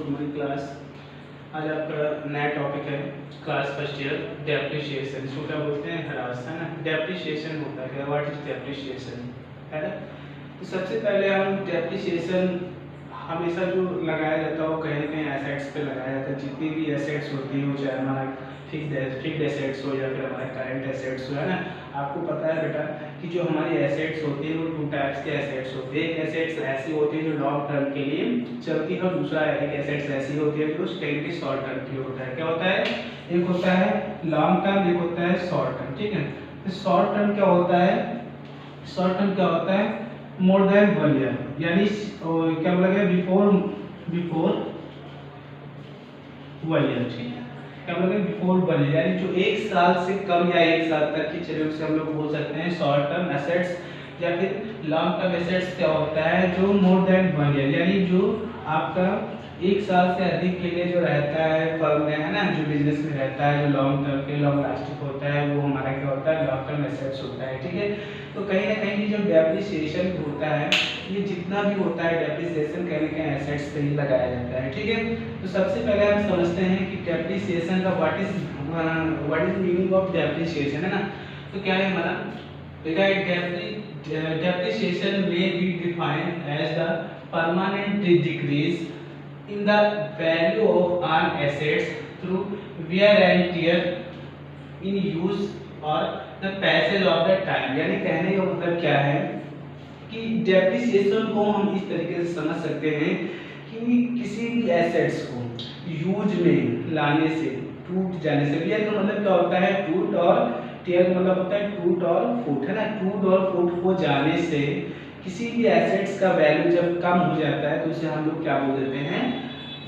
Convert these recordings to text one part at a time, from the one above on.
Good morning class. आज आपका नया टॉपिक है क्लास फर्स्ट ईयर डेप्रिशिएशन। इसको क्या बोलते हैं? ह्रास, है ना। डेप्रिशिएशन होता है, व्हाट इज डेप्रिशिएशन, है ना। तो सबसे पहले हम डेप्रिशिएशन हमेशा जो लगाया जाता है वो कहीं ना कहीं एसेट्स पे लगाया जाता है। जितनी भी एसेट्स होती हैं, चाहे हमारा फिक्स्ड एसेट्स हो या फिर हमारे करंट एसेट्स हो, है ना। आपको पता है बेटा कि जो हमारी एसेट्स होती है वो टू टाइप्स के एसेट्स होते हैं। एक एसेट्स ऐसी होती है जो लॉन्ग टर्म के लिए चलती है और दूसरा एक एसेट्स ऐसी होती है जो स्टेबिलिटी शॉर्ट टर्म के लिए होता है। क्या होता है? एक होता है लॉन्ग टर्म, एक होता है शॉर्ट टर्म, ठीक है। तो शॉर्ट टर्म क्या होता है? शॉर्ट टर्म क्या होता है? मोर देन 1 ईयर, यानी क्या बोला गया? बिफोर 1 ईयर, ठीक है। क्या बोला गया? बिफोर 1 ईयर, यानी जो 1 साल से कम या 1 साल तक की चले उसे हम लोग बोल सकते हैं शॉर्ट टर्म एसेट्स। या फिर लॉन्ग टर्म एसेट्स क्या होता है? जो मोर देन 1 ईयर, यानी जो आपका 1 साल से अधिक के लिए जो रहता है फर्म में, है ना, जो बिजनेस में रहता है, जो लॉन्ग टर्म के लॉन्ग लास्टिंग होता है, वो हमारा क्या होता है? लॉन्ग टर्म एसेट्स होता है, ठीक है। तो कहीं ना कहीं जो डेप्रिसिएशन होता है, ये जितना भी होता है डेप्रिसिएशन कहीं ना कहीं एसेट्स पे ही लगाया जाता है, ठीक है। तो सबसे पहले हम समझते हैं कि डेप्रिसिएशन का what is meaning of depreciation, है ना। तो क्या है हमारा? Depreciation may be defined as the permanent decrease in the value of an assets through wear and tear in use or the passage of the time। यानी कहने का मतलब क्या है कि डेप्रिसिएशन को हम इस तरीके से समझ सकते हैं कि किसी भी एसेट्स को यूज में लाने से, टूट जाने से, वेयर का मतलब क्या होता है? टूट, और टेयर का मतलब होता है टूट और फूट, है ना। टूट और फूट हो जाने से किसी भी एसेट्स का वैल्यू जब कम हो जाता है तो उसे हम लोग क्या बोल देते हैं?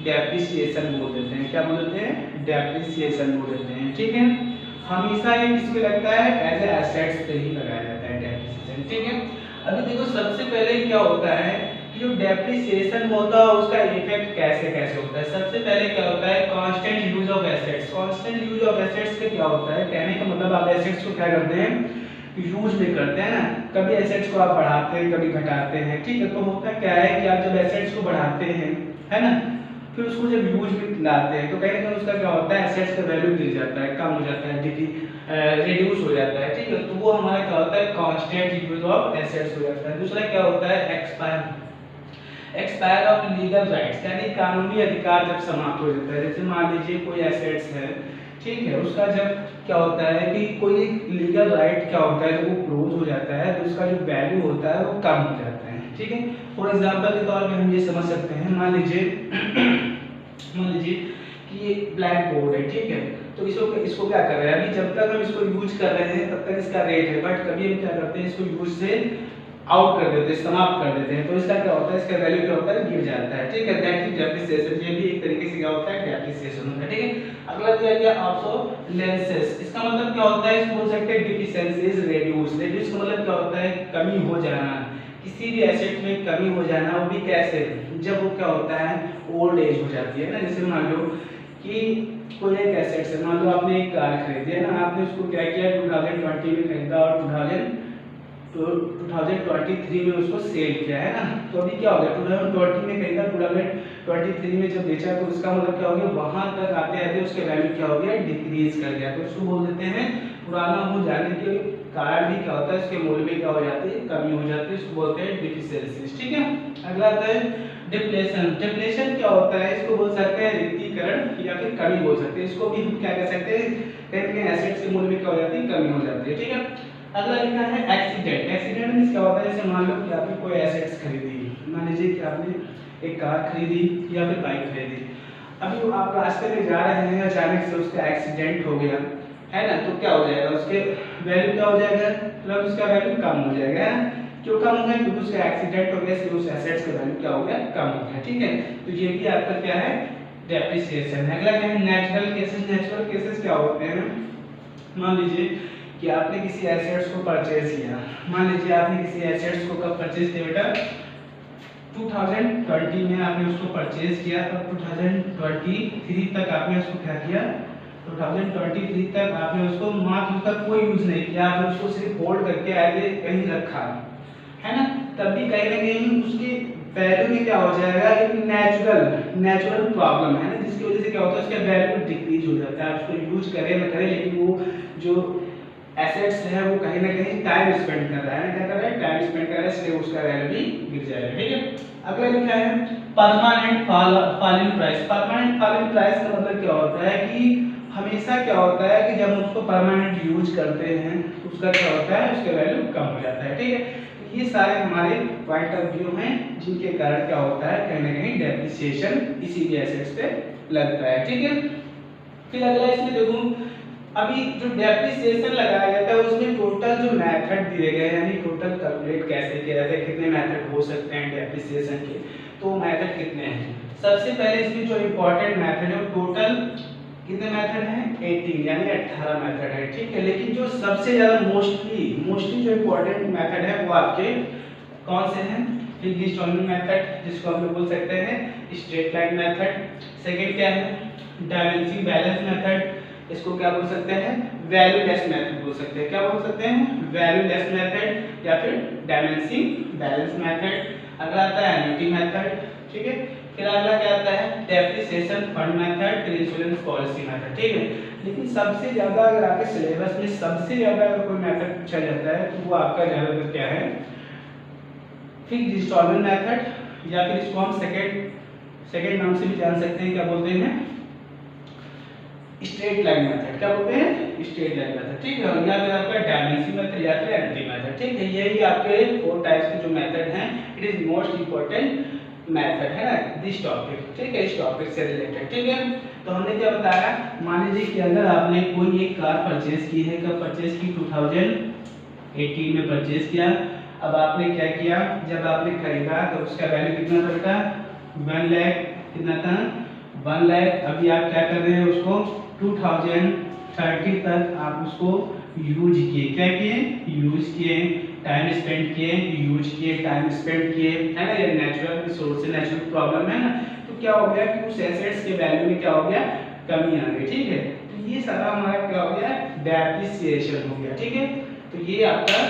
डेप्रिसिएशन बोल देते हैं। क्या बोल देते हैं? डेप्रिसिएशन बोल देते हैं, ठीक है। हमेशा ये किस पे लगता है? एज ए एसेट्स पे ही लगाया जाता है डेप्रिसिएशन, ठीक है। अभी देखो सबसे पहले क्या होता है कि जो डेप्रिसिएशन होता है उसका इफेक्ट कैसे कैसे होता है। सबसे पहले क्या होता है? Constant use of assets. Constant use of assets का क्या होता है? कहने का मतलब आप एसेट्स को क्या करते हैं? यूज में करते हैं ना। कभी एसेट्स को आप बढ़ाते हैं, कभी घटाते हैं, ठीक है। तो होता क्या है कि आप जब एसेट्स को बढ़ाते हैं, है ना, फिर उसको जब यूज में लाते हैं तो कहीं ना कहीं उसका क्या होता है? एसेट्स का वैल्यू गिर जाता है, कम हो जाता है, रिड्यूस हो जाता है, ठीक है। तो वो हमारा क्या होता है? कांस्टेंट यूज ऑफ एसेट्स हो जाता है। दूसरा क्या होता है? एक्सपायर ऑफ लीगल राइट्स, यानी कानूनी अधिकार जब समाप्त हो जाता है। जैसे मान लीजिए कोई एसेट्स है, ठीक है, उसका जब क्या होता है कि कोई लीगल राइट क्या होता है, जब वो क्लोज हो जाता है तो उसका जो वैल्यू होता है वो कम हो जाता है, ठीक है। फॉर एग्जांपल के तौर पे हम ये समझ सकते हैं, मान लीजिए कि ये ब्लैक बोर्ड है, ठीक है। तो इसको क्या कर रहे हैं? अभी जब तक हम इसको यूज कर रहे हैं तब तक इसका रेट है, बट कभी हम क्या करते हैं? इसको यूज से आउट कर देते हैं, समाप्त कर देते हैं, तो इसका क्या होता है? इसका वैल्यू क्या होता है? गिर जाता है, ठीक है। That is depreciation. ये भी एक तरीके से क्या होता है? डेप्रिसिएशन होता है, ठीक है। अगला दिया गया ऑब्सोलेंसेस। इसका मतलब क्या होता है? इसको बोल सकते हैं डिफिशिएंसीज रिड्यूस। रिड्यूस का मतलब क्या होता है? कमी हो जाना, किसी भी एसेट में कमी हो जाना। वो भी कैसे? जब वो क्या होता है? ओल्ड एज हो जाती है ना। जैसे मान लो कि कोई एक एसेट है, मान लो आपने एक कार खरीदी है ना, आपने उसको क्या किया? 2020 में खरीदा और 2023 में उसको सेल किया, है ना। तो अभी क्या हो गया? 2020 में खरीदा, 2023 में जब बेचा तो उसका मतलब क्या हो गया? वहां तक आते आते उसके वैल्यू क्या हो गया? डिक्रीज कर गया। तो उसको बोल देते हैं पुराना हो जाने के कारण भी क्या होता है? इसके मूल्य में क्या हो जाती है? कमी हो जाती है। इसको बोलते हैं डिफिशिएंसीज, ठीक है। अगला आता है डिप्लेशन। डिप्लेशन क्या होता है? इसको बोल सकते हैं रिक्तीकरण या फिर कमी बोल सकते हैं। इसको भी हम क्या कह सकते हैं? कहीं एसेट्स के मूल्य में क्या हो जाती है? कमी हो जाती है, ठीक है। अगला लिखा है एक्सीडेंट। एक्सीडेंट मींस क्या होता है? जैसे मान लो कि आपने कोई एसेट्स खरीदी, मान लीजिए कि आपने एक कार खरीदी या फिर बाइक खरीदी। अभी आप रास्ते में जा रहे हैं, अचानक से उसका एक्सीडेंट हो गया, है ना। तो क्या हो जाएगा? उसके वैल्यू क्या हो जाएगा? मतलब उसका वैल्यू कम हो जाएगा, क्यों कम हो गया? क्योंकि उसका एक्सीडेंट हो गया, इसलिए उस एसेट्स का वैल्यू क्या हो गया? कम हो गया, ठीक है। तो ये भी आपका क्या है? डेप्रिसिएशन है। अगला क्या है? Natural cases. नेचुरल केसेस क्या होते हैं? मान लीजिए कि आपने किसी एसेट्स को परचेज किया। मान लीजिए आपने किसी एसेट्स को कब परचेज किया बेटा? 2020 में आपने उसको परचेज किया, और 2023 तक आपने उसको क्या किया? 2023 तक आपने उसको मात्र उसका कोई यूज नहीं किया, आपने उसको सिर्फ होल्ड करके आगे कहीं रखा, है ना। तब भी कहीं ना कहीं उसकी वैल्यू में क्या क्या हो जाएगा, एक नेचुरल प्रॉब्लम है ना, जिसकी वजह से क्या होता है उसका वैल्यू डिक्रीज हो जाता है। आप उसको यूज करें ना करें, लेकिन वो जो एसेट्स है वो कहीं ना कहीं टाइम स्पेंड कर रहा है, क्या कर रहा है, टाइम स्पेंड कर रहा है, इसलिए उसका वैल्यू भी गिर जाएगा। ठीक है, अगला लिखा है permanent fall in price. Permanent fall in price का मतलब क्या होता है कि हमेशा क्या होता है कि जब हम उसको परमानेंट यूज करते हैं तो उसका क्या होता है, उसका वैल्यू कम हो जाता है। ठीक है, ये सारे हमारे पॉइंट ऑफ व्यू हैं जिनके कारण क्या होता है, कहीं ना कहीं डेप्रिसिएशन इसी भी एसेट्स पे लगता है। ठीक है, फिर अगला इसमें देखो, अभी जो डेप्रिसिएशन लगाया जाता है उसमें टोटल जो मेथड दिए गए हैं, यानी टोटल कैलकुलेट कैसे किया जाता है, कितने मेथड हो सकते हैं डेप्रिसिएशन के, तो मेथड कितने हैं। सबसे पहले इसमें जो इम्पोर्टेंट मेथड है वो टोटल कितने मेथड हैं, 18 यानी 18 मेथड है। ठीक है, लेकिन जो सबसे ज्यादा मोस्टली जो इम्पोर्टेंट मेथड है वो आपके कौन से हैं, फिक्स्ड इंस्टॉलमेंट मेथड, जिसको हम लोग बोल सकते हैं स्ट्रेट लाइन मेथड। सेकंड क्या है, डायमेंसिंग बैलेंस मेथड, इसको क्या बोल सकते हैं, वैल्यूलेस मेथड बोल सकते हैं। क्या बोल सकते हैं, वैल्यूलेस मेथड या फिर डायमेंसिंग बैलेंस मेथड। अगला आता है एन्युटी मेथड। ठीक है, फिर अगला क्या आता है, डेप्रिसिएशन फंड मेथड, फिर इंश्योरेंस पॉलिसी मेथड। ठीक है, लेकिन सबसे ज्यादा अगर आपके सिलेबस में सबसे ज्यादा अगर कोई मेथड पूछा जाता है तो वो आपका ज्यादातर क्या है, फिक्स्ड इंस्टॉलमेंट मेथड, या फिर इसको हम सेकंड नाम से भी जान सकते हैं, क्या बोलते हैं, स्ट्रेट लाइन मेथड। क्या बोलते हैं, स्ट्रेट लाइन मेथड। ठीक है, या फिर आपका डायमेंसिंग मेथड या फिर एन्युटी मेथड। ठीक है, यही आपके 4 टाइप्स के जो मेथड हैं, it is most important method है ना दिस टॉपिक। ठीक है, इस टॉपिक से रिलेटेड। ठीक है, तो हमने क्या बताया, मान लीजिए कि अगर आपने कोई एक कार परचेज की है, कब परचेज की, 2018 में परचेज किया। अब आपने क्या किया, जब आपने खरीदा तो उसका वैल्यू कितना था, 1 लाख, कितना था, 1 लाख। अभी आप क्या कर रहे हैं, उसको 2030 तक आप उसको यूज किए, क्या किए, यूज किए, टाइम स्पेंड किए, यूज किए, टाइम स्पेंड किए, है ना, ये नेचुरल रिसोर्स, नेचुरल प्रॉब्लम है ना। तो क्या हो गया कि उस एसेट्स के वैल्यू में क्या हो गया, कमी आ गई। ठीक है, तो ये सारा हमारा क्या हो गया, डेप्रिसिएशन हो गया। ठीक है, तो ये आपका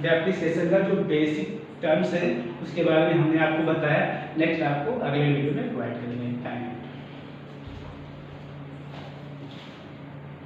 डेप्रिसिएशन का जो बेसिक टर्म्स है उसके बारे में हमने आपको बताया। नेक्स्ट आपको अगले वीडियो में प्रोवाइड करेंगे। Thank you.